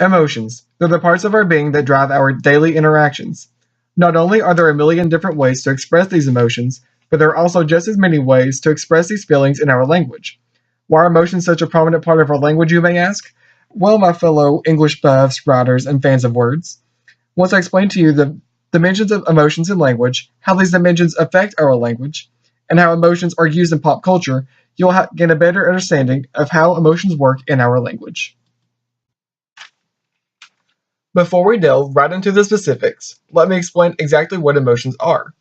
Emotions. They're the parts of our being that drive our daily interactions. Not only are there a million different ways to express these emotions, but there are also just as many ways to express these feelings in our language. Why are emotions such a prominent part of our language, you may ask? Well, my fellow English buffs, writers, and fans of words, once I explain to you the dimensions of emotions in language, how these dimensions affect our language, and how emotions are used in pop culture, you'll gain a better understanding of how emotions work in our language. Before we delve right into the specifics, let me explain exactly what emotions are.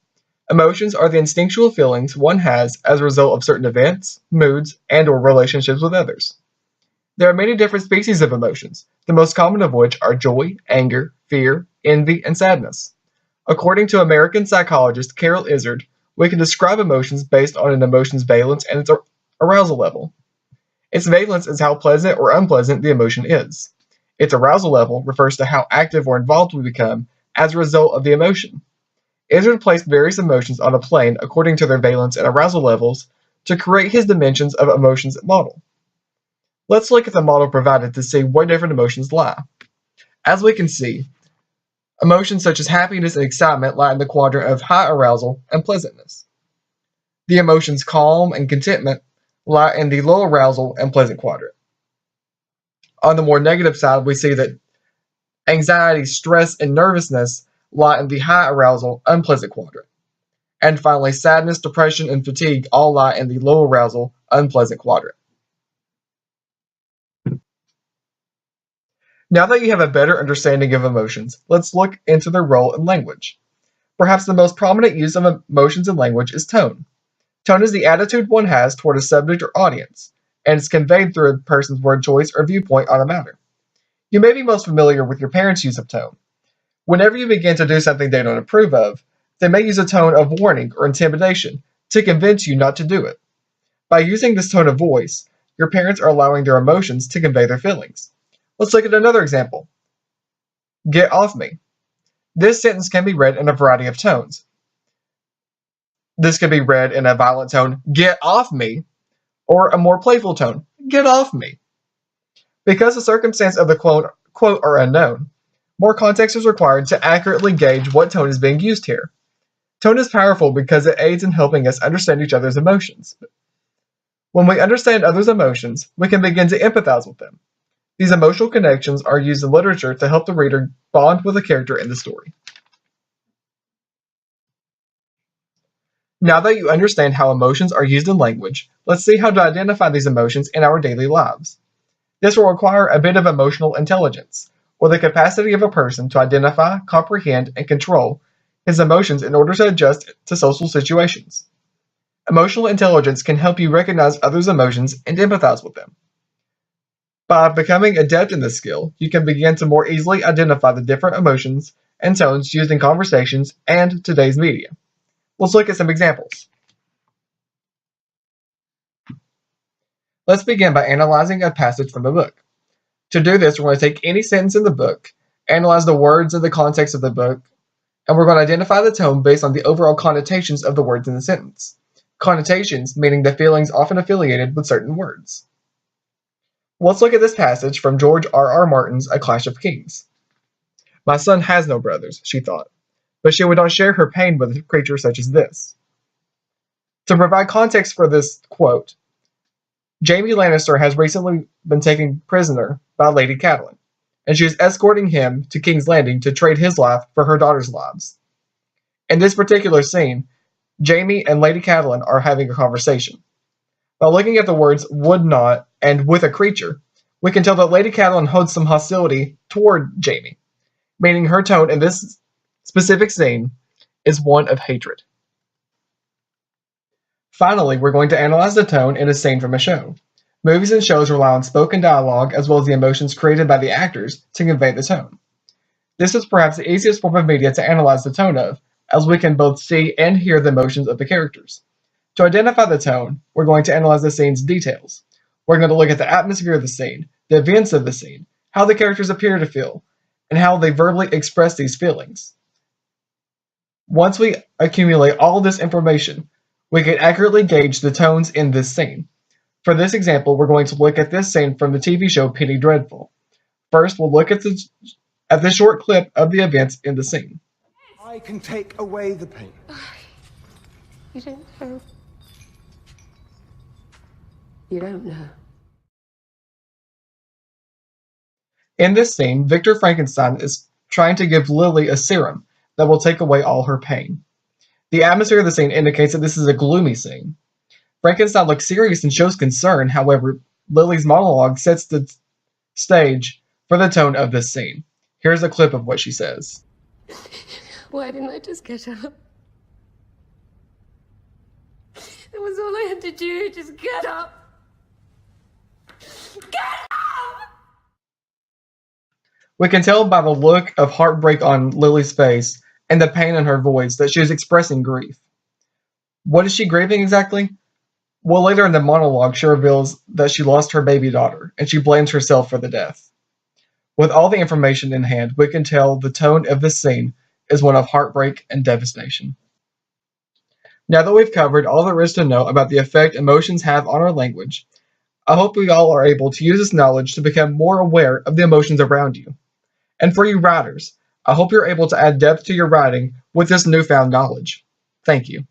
Emotions are the instinctual feelings one has as a result of certain events, moods, and/or relationships with others. There are many different species of emotions, the most common of which are joy, anger, fear, envy, and sadness. According to American psychologist Carol Izard, we can describe emotions based on an emotion's valence and its arousal level. Its valence is how pleasant or unpleasant the emotion is. Its arousal level refers to how active or involved we become as a result of the emotion. Izard placed various emotions on a plane according to their valence and arousal levels to create his dimensions of emotions model. Let's look at the model provided to see where different emotions lie. As we can see, emotions such as happiness and excitement lie in the quadrant of high arousal and pleasantness. The emotions calm and contentment lie in the low arousal and pleasant quadrant. On the more negative side, we see that anxiety, stress, and nervousness lie in the high arousal, unpleasant quadrant. And finally, sadness, depression, and fatigue all lie in the low arousal, unpleasant quadrant. Now that you have a better understanding of emotions, let's look into their role in language. Perhaps the most prominent use of emotions in language is tone. Tone is the attitude one has toward a subject or audience, and it's conveyed through a person's word choice or viewpoint on a matter. You may be most familiar with your parents' use of tone. Whenever you begin to do something they don't approve of, they may use a tone of warning or intimidation to convince you not to do it. By using this tone of voice, your parents are allowing their emotions to convey their feelings. Let's look at another example. Get off me. This sentence can be read in a variety of tones. This can be read in a violent tone, get off me, or a more playful tone, get off me. Because the circumstance of the quote are unknown, more context is required to accurately gauge what tone is being used here. Tone is powerful because it aids in helping us understand each other's emotions. When we understand others' emotions, we can begin to empathize with them. These emotional connections are used in literature to help the reader bond with a character in the story. Now that you understand how emotions are used in language, let's see how to identify these emotions in our daily lives. This will require a bit of emotional intelligence, or the capacity of a person to identify, comprehend, and control his emotions in order to adjust to social situations. Emotional intelligence can help you recognize others' emotions and empathize with them. By becoming adept in this skill, you can begin to more easily identify the different emotions and tones used in conversations and today's media. Let's look at some examples. Let's begin by analyzing a passage from a book. To do this, we're going to take any sentence in the book, analyze the words and the context of the book, and we're going to identify the tone based on the overall connotations of the words in the sentence. Connotations meaning the feelings often affiliated with certain words. Let's look at this passage from George R.R. Martin's A Clash of Kings. My son has no brothers, she thought, but she would not share her pain with a creature such as this. To provide context for this quote, Jaime Lannister has recently been taken prisoner by Lady Catelyn, and she is escorting him to King's Landing to trade his life for her daughter's lives. In this particular scene, Jaime and Lady Catelyn are having a conversation. By looking at the words would not and with a creature, we can tell that Lady Catelyn holds some hostility toward Jaime, meaning her tone in this specific scene is one of hatred. Finally, we're going to analyze the tone in a scene from a show. Movies and shows rely on spoken dialogue as well as the emotions created by the actors to convey the tone. This is perhaps the easiest form of media to analyze the tone of, as we can both see and hear the emotions of the characters. To identify the tone, we're going to analyze the scene's details. We're going to look at the atmosphere of the scene, the events of the scene, how the characters appear to feel, and how they verbally express these feelings. Once we accumulate all this information, we can accurately gauge the tones in this scene. For this example, we're going to look at this scene from the TV show Penny Dreadful. First, we'll look at the short clip of the events in the scene. I can take away the pain. You don't know. You don't know. In this scene, Victor Frankenstein is trying to give Lily a serum that will take away all her pain. The atmosphere of the scene indicates that this is a gloomy scene. Frankenstein looks serious and shows concern, however, Lily's monologue sets the stage for the tone of this scene. Here's a clip of what she says. Why didn't I just get up? That was all I had to do, just get up. Get up! We can tell by the look of heartbreak on Lily's face and the pain in her voice that she is expressing grief. What is she grieving exactly? Well, later in the monologue, she reveals that she lost her baby daughter, and she blames herself for the death. With all the information in hand, we can tell the tone of this scene is one of heartbreak and devastation. Now that we've covered all there is to know about the effect emotions have on our language, I hope we all are able to use this knowledge to become more aware of the emotions around you. And for you writers, I hope you're able to add depth to your writing with this newfound knowledge. Thank you.